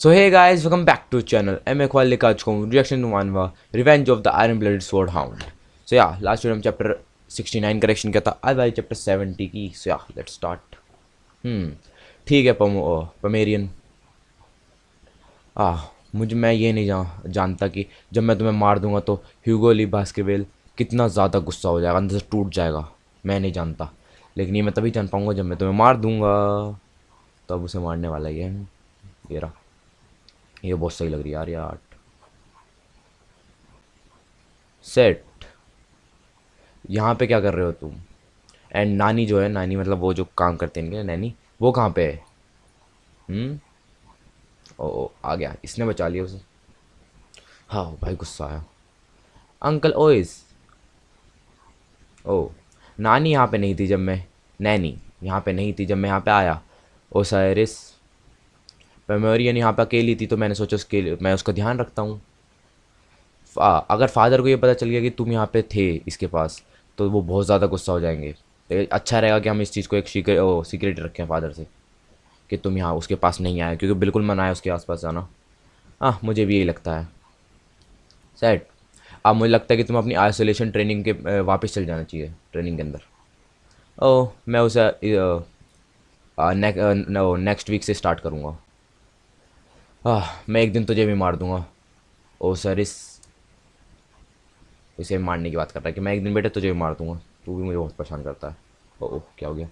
So hey guys, welcome back to channel. मैं इकबाल लेकर आ चुका हूँ reaction to manhwa revenge of the iron blooded sword hound. So या लास्ट वीडियो में चैप्टर 69 करेक्शन किया था. आज भाई चैप्टर 70 की. सो या लेट्स स्टार्ट. ठीक है पमेरियन. मुझे मैं ये नहीं जानता कि जब मैं तुम्हें मार दूंगा तो ह्यूगो ली बास्केटबॉल कितना ज़्यादा गुस्सा हो जाएगा, अंदर से टूट जाएगा. मैं नहीं जानता, लेकिन ये मैं तभी जान पाऊंगा जब मैं तुम्हें मार दूंगा. तब उसे मारने वाला ही है. ये रहा. ये बहुत सही लग रही है यार ये आर्ट. सेट. यहाँ पे क्या कर रहे हो तुम? एंड नानी जो है, नानी मतलब वो जो काम करते हैं इनके नैनी, वो कहाँ पे है? ओ आ गया, इसने बचा लिया उसे. हाँ भाई गुस्सा आया. अंकल ओइस. ओ नानी यहाँ पे नहीं थी जब मैं, नैनी यहाँ पे नहीं थी जब मैं यहाँ पे आया. ओसाइरिस. पेमोरियन यहाँ पे अकेली थी तो मैंने सोचा उसके मैं उसका ध्यान रखता हूँ. अगर फादर को ये पता चल गया कि तुम यहाँ पे थे इसके पास, तो वो बहुत ज़्यादा गुस्सा हो जाएंगे. तो अच्छा रहेगा कि हम इस चीज़ को एक सीक्रेट रखें फादर से, कि तुम यहाँ उसके पास नहीं आए, क्योंकि बिल्कुल मना है उसके आसपास जाना. मुझे भी यही लगता है. सेट. अब मुझे लगता है कि तुम अपनी आइसोलेशन ट्रेनिंग के वापस चल जाना चाहिए ट्रेनिंग के अंदर. ओह मैं उसे नेक्स्ट वीक से स्टार्ट करूँगा. मैं एक दिन तुझे भी मार दूंगा. ओ सर इस इसे मारने की बात कर रहा है कि मैं एक दिन बेटे तुझे भी मार दूंगा. तू भी मुझे बहुत परेशान करता है. ओह क्या हो गया?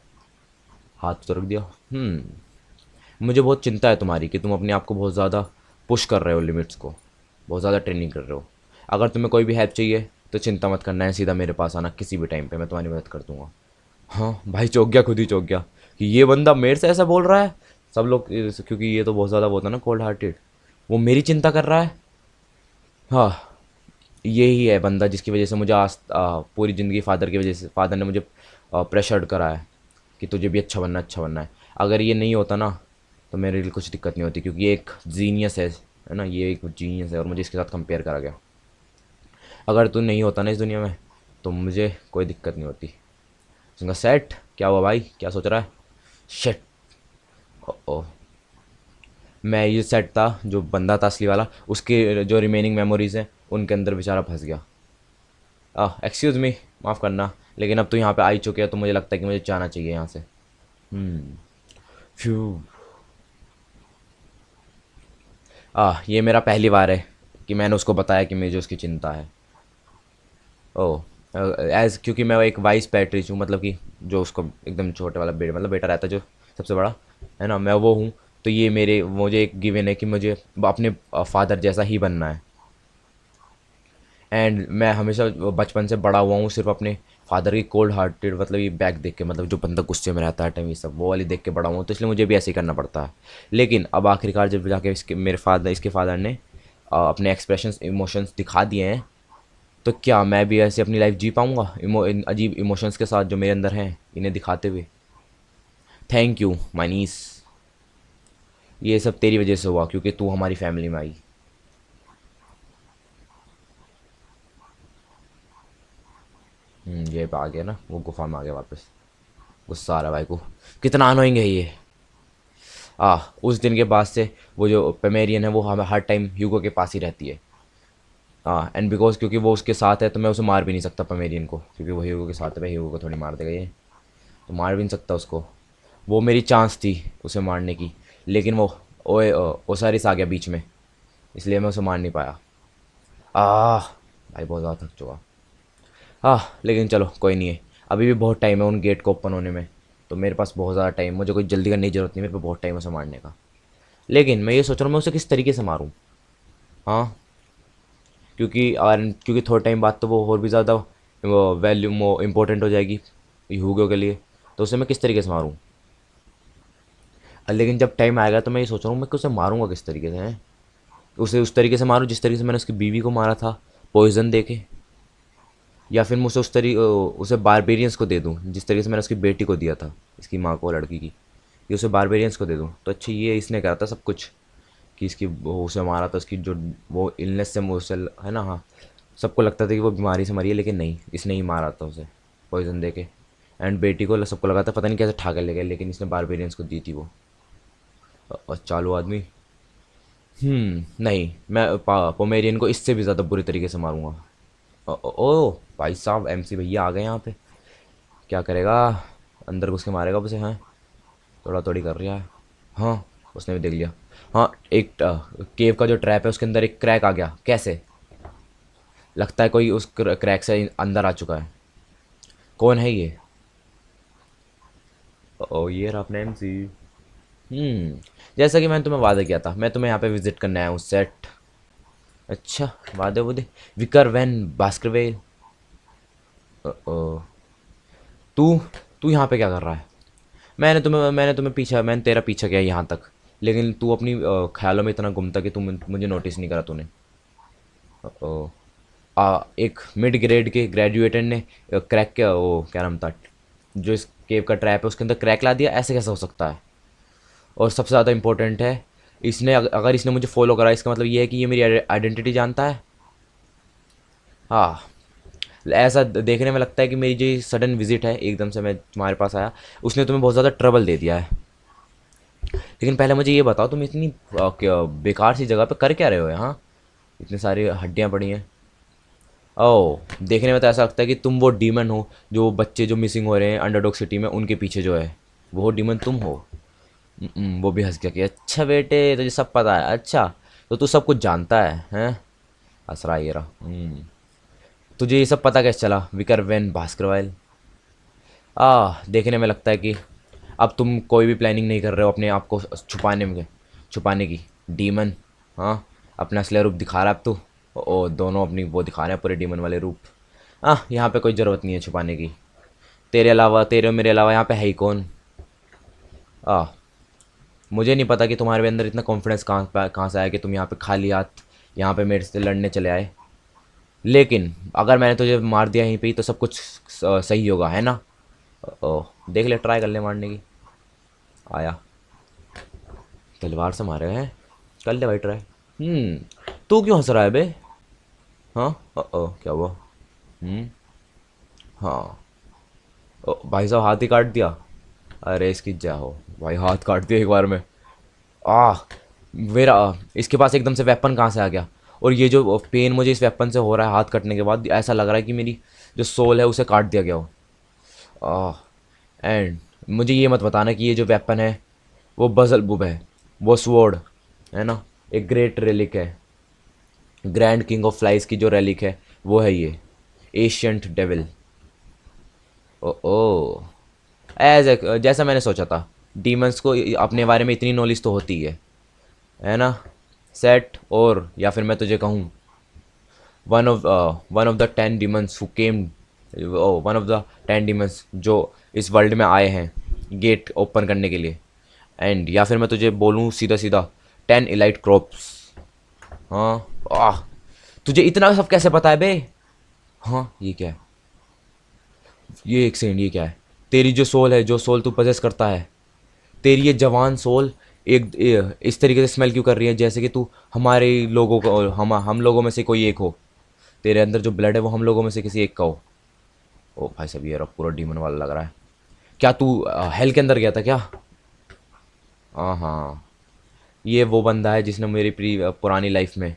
हाथ तो रख दिया. मुझे बहुत चिंता है तुम्हारी कि तुम अपने आप को बहुत ज़्यादा पुश कर रहे हो, लिमिट्स को बहुत ज़्यादा ट्रेनिंग कर रहे हो. अगर तुम्हें कोई भी हेल्प चाहिए तो चिंता मत करना है, सीधा मेरे पास आना किसी भी टाइम पे, मैं तुम्हारी मदद कर दूंगा. हाँ भाई चौंक गया, खुद ही चौंक गया कि ये बंदा मेरे से ऐसा बोल रहा है. सब लोग क्योंकि ये तो बहुत ज़्यादा वो होता है ना, कोल्ड हार्टेड. वो मेरी चिंता कर रहा है. हाँ यही है बंदा जिसकी वजह से मुझे आज पूरी ज़िंदगी फादर की वजह से, फादर ने मुझे प्रेशर्ड करा है कि तुझे भी अच्छा बनना है. अगर ये नहीं होता ना तो मेरे लिए कुछ दिक्कत नहीं होती, क्योंकि ये एक जीनियस है ना, ये एक जीनियस है और मुझे इसके साथ कंपेयर करा गया. अगर तू नहीं होता ना इस दुनिया में तो मुझे कोई दिक्कत नहीं होती. उसका सेट क्या हुआ भाई, क्या सोच रहा है? शिट. ओ मैं ये सेट था जो बंदा था असली वाला, उसके जो रिमेनिंग मेमोरीज हैं उनके अंदर बेचारा फंस गया. एक्सक्यूज़ मी, माफ़ करना, लेकिन अब तो यहाँ पे आ ही चुके हैं तो मुझे लगता है कि मुझे जाना चाहिए यहाँ से. फ्यू. ये मेरा पहली बार है कि मैंने उसको बताया कि मुझे उसकी चिंता है. ओह एज क्योंकि मैं एक वाइस पैट्रिज हूँ, मतलब कि जो उसको एकदम छोटे वाला बेटा, मतलब बेटा रहता है जो सबसे बड़ा, है ना, मैं वो हूँ. तो ये मुझे एक गिवन है कि मुझे अपने फादर जैसा ही बनना है. एंड मैं हमेशा बचपन से बड़ा हुआ हूँ सिर्फ अपने फादर की कोल्ड हार्टेड, मतलब ये बैक देख के, मतलब जो बंदा गुस्से में रहता है टाइम, ये सब वो वाली देख के बड़ा हुआ हूँ, तो इसलिए मुझे भी ऐसे ही करना पड़ता है. लेकिन अब आखिरकार जब जाके इसके फादर ने अपने एक्सप्रेशंस इमोशंस दिखा दिए हैं, तो क्या मैं भी ऐसे अपनी लाइफ जी पाऊँगा इन अजीब इमोशंस के साथ जो मेरे अंदर हैं, इन्हें दिखाते हुए? थैंक यू मानीस. ये सब तेरी वजह से हुआ क्योंकि तू हमारी फैमिली में आई. ये आ गया ना, वो गुफा में आ गया वापस. गुस्सा आ रहा है भाई को. कितना अनोइंग है ये. उस दिन के बाद से वो जो पेमेरियन है वो हमें हर टाइम ह्यूगो के पास ही रहती है. एंड बिकॉज क्योंकि वो उसके साथ है तो मैं उसे मार भी नहीं सकता पेमेरियन को, क्योंकि वो ह्यूगो के साथ है. मैं ह्यूगो को थोड़ी मार देगा ये, तो मार भी नहीं सकता उसको. वो मेरी चांस थी उसे मारने की, लेकिन वो ओए ओसारिस आ गया बीच में, इसलिए मैं उसे मार नहीं पाया. भाई बहुत ज़्यादा थक चुका. लेकिन चलो कोई नहीं है, अभी भी बहुत टाइम है उन गेट को ओपन होने में, तो मेरे पास बहुत ज़्यादा टाइम, मुझे कोई जल्दी करने की ज़रूरत नहीं, मेरे पास बहुत टाइम है उसे मारने का. लेकिन मैं ये सोच रहा हूँ मैं उसे किस तरीके से मारूँ. हाँ क्योंकि थोड़े टाइम बाद तो वो और भी ज़्यादा वैल्यू इम्पोर्टेंट हो जाएगी ह्यूगो के लिए, तो उसे मैं किस तरीके से मारूँ. लेकिन जब टाइम आएगा तो मैं ये सोच रहा हूँ मैं उसे मारूँगा किस तरीके से, हैं उसे उस तरीके से मारूँ जिस तरीके से मैंने उसकी बीवी को मारा था, पॉइजन दे के, या फिर मुझे उसे बारबेरियंस को दे दूँ जिस तरीके से मैंने उसकी बेटी को दिया था, इसकी माँ को, लड़की की, कि उसे बारबेरियंस को दे दूँ. तो अच्छा ये इसने करा था सब कुछ, कि इसकी वो उसे मारा था, उसकी जो वो इलनेस से मुझसे, है ना. हाँ सबको लगता था कि वो बीमारी से मरी है, लेकिन नहीं, इसने ही मारा था उसे पॉइजन दे के. एंड बेटी को सबको लगा था पता नहीं कैसे ठा के ले गए, लेकिन इसने बारबेरियंस को दी थी वो. और चालू आदमी. नहीं, मैं पोमेरियन को इससे भी ज़्यादा बुरी तरीके से मारूंगा। ओ भाई साहब, एमसी भैया आ गए यहाँ पे। क्या करेगा? अंदर घुस के मारेगा उसे? हाँ, थोड़ा थोड़ी कर रहा है। हाँ, उसने भी देख लिया। हाँ, एक केव का जो ट्रैप है उसके अंदर एक क्रैक आ गया। कैसे? लगता है कोई उस क्रैक से अंदर आ चुका है। कौन है ये? ओ, ये रहा अपने एमसी। जैसा कि मैंने तुम्हें वादा किया था, मैं तुम्हें यहाँ पे विजिट करने आया हूँ, सेट। अच्छा, वादे वुदे। Vicar van बास्करवेल। ओ, तू तू यहाँ पे क्या कर रहा है? मैंने तेरा पीछा किया यहाँ तक, लेकिन तू अपनी ख्यालों में इतना गुम था कि तू मुझे नोटिस नहीं करा तूने। ओ, एक मिड ग्रेड के ग्रेजुएटेड ने क्रैक क्या, वो क्या नाम था, जो इस केव का ट्रैप है उसके अंदर क्रैक ला दिया? ऐसे कैसे हो सकता है? और सबसे ज़्यादा इंपॉर्टेंट है, इसने अगर इसने मुझे फॉलो करा, इसका मतलब ये है कि ये मेरी आइडेंटिटी जानता है। हाँ, ऐसा देखने में लगता है कि मेरी जो सडन विजिट है, एकदम से मैं तुम्हारे पास आया, उसने तुम्हें बहुत ज़्यादा ट्रबल दे दिया है। लेकिन पहले मुझे ये बताओ, तुम इतनी बेकार सी जगह पे कर क्या रहे हो यहाँ? इतनी सारी हड्डियाँ पड़ी हैं। ओह, देखने में तो ऐसा लगता है कि तुम वो डीमन हो, जो बच्चे जो मिसिंग हो रहे हैं अंडरडॉग सिटी में, उनके पीछे जो है वो डीमन तुम हो। वो भी हंस गया कि अच्छा बेटे, तुझे सब पता है। अच्छा, तो तू सब कुछ जानता है, हैं? हंस रहा है ये रहा। तुझे ये सब पता कैसे चला, विकर वेन भास्करवाइल? देखने में लगता है कि अब तुम कोई भी प्लानिंग नहीं कर रहे हो अपने आप को छुपाने की, डीमन। हाँ, अपना असली रूप दिखा रहा है अब तू। ओ, दोनों अपनी वो दिखा रहे हैं, पूरे डीमन वाले रूप। यहाँ पे कोई ज़रूरत नहीं है छुपाने की। तेरे और मेरे अलावा यहाँ पे है ही कौन? आ मुझे नहीं पता कि तुम्हारे अंदर इतना कॉन्फिडेंस कहाँ से आया कि तुम यहाँ पे खाली हाथ यहाँ पे मेरे से लड़ने चले आए। लेकिन अगर मैंने तुझे मार दिया यहीं पे ही, तो सब कुछ सही होगा, है ना? ओह, देख ले, ट्राई कर ले मारने की। आया, तलवार से मारे हैं। कर ले भाई ट्राई। तू क्यों हंस रहा है बे? हाँ, ओ क्या हुआ? हम्म हाँ। ओ भाई साहब, हाथ ही काट दिया। अरे इसकी जय हो भाई, हाथ काट दिया एक बार में। आ मेरा इसके पास एकदम से वेपन कहाँ से आ गया? और ये जो पेन मुझे इस वेपन से हो रहा है हाथ कटने के बाद, ऐसा लग रहा है कि मेरी जो सोल है उसे काट दिया गया हो। आ एंड मुझे ये मत बताना कि ये जो वेपन है वो बजल बुब है, वो स्वॉर्ड है ना, एक ग्रेट रेलिक है, ग्रैंड किंग ऑफ फ्लाइज की जो रेलिक है वो है ये, एशियंट डेविल। ओ ओ एज जैसा मैंने सोचा था, डीमंस को अपने बारे में इतनी नॉलेज तो होती है ना? सेट, और या फिर मैं तुझे कहूँ, one of the 10 demons who came, one of the 10 demons जो इस वर्ल्ड में आए हैं गेट ओपन करने के लिए। एंड या फिर मैं तुझे बोलूँ सीधा सीधा, 10 इलाइट क्रॉप्स। हाँ, आह, तुझे इतना सब कैसे पता है बे? हाँ, ये क्या है? ये एक सेकंड, ये क्या है? तेरी जो सोल है, जो सोल तू पजेस करता है, तेरी ये जवान सोल इस तरीके से स्मेल क्यों कर रही है, जैसे कि तू हमारे लोगों को, हम लोगों में से कोई एक हो। तेरे अंदर जो ब्लड है वो हम लोगों में से किसी एक का हो। ओ भाई साहब, ये रहा पूरा डीमन वाला लग रहा है। क्या तू हेल के अंदर गया था क्या? हाँ, ये वो बंदा है जिसने मेरी पुरानी लाइफ में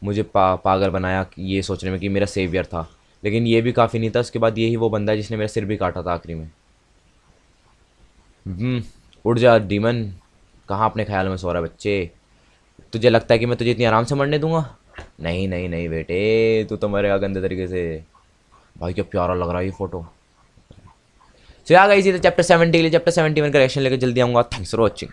मुझे पागल बनाया ये सोचने में कि मेरा सेवियर था। लेकिन ये भी काफ़ी नहीं था, उसके बाद यही वो बंदा है जिसने मेरा सिर भी काटा था आखिरी में। उड़ जा डीमन, कहाँ अपने ख्याल में सो रहा है बच्चे? तुझे लगता है कि मैं तुझे इतनी आराम से मरने दूंगा? नहीं नहीं नहीं बेटे, तू तो मरेगा गंदे तरीके से। भाई क्या प्यारा लग रहा है ये फोटो। सो आ गई, इसी चैप्टर 70 के लिए चैप्टर 71 का रिएक्शन लेकर जल्दी आऊँगा। Thanks for watching.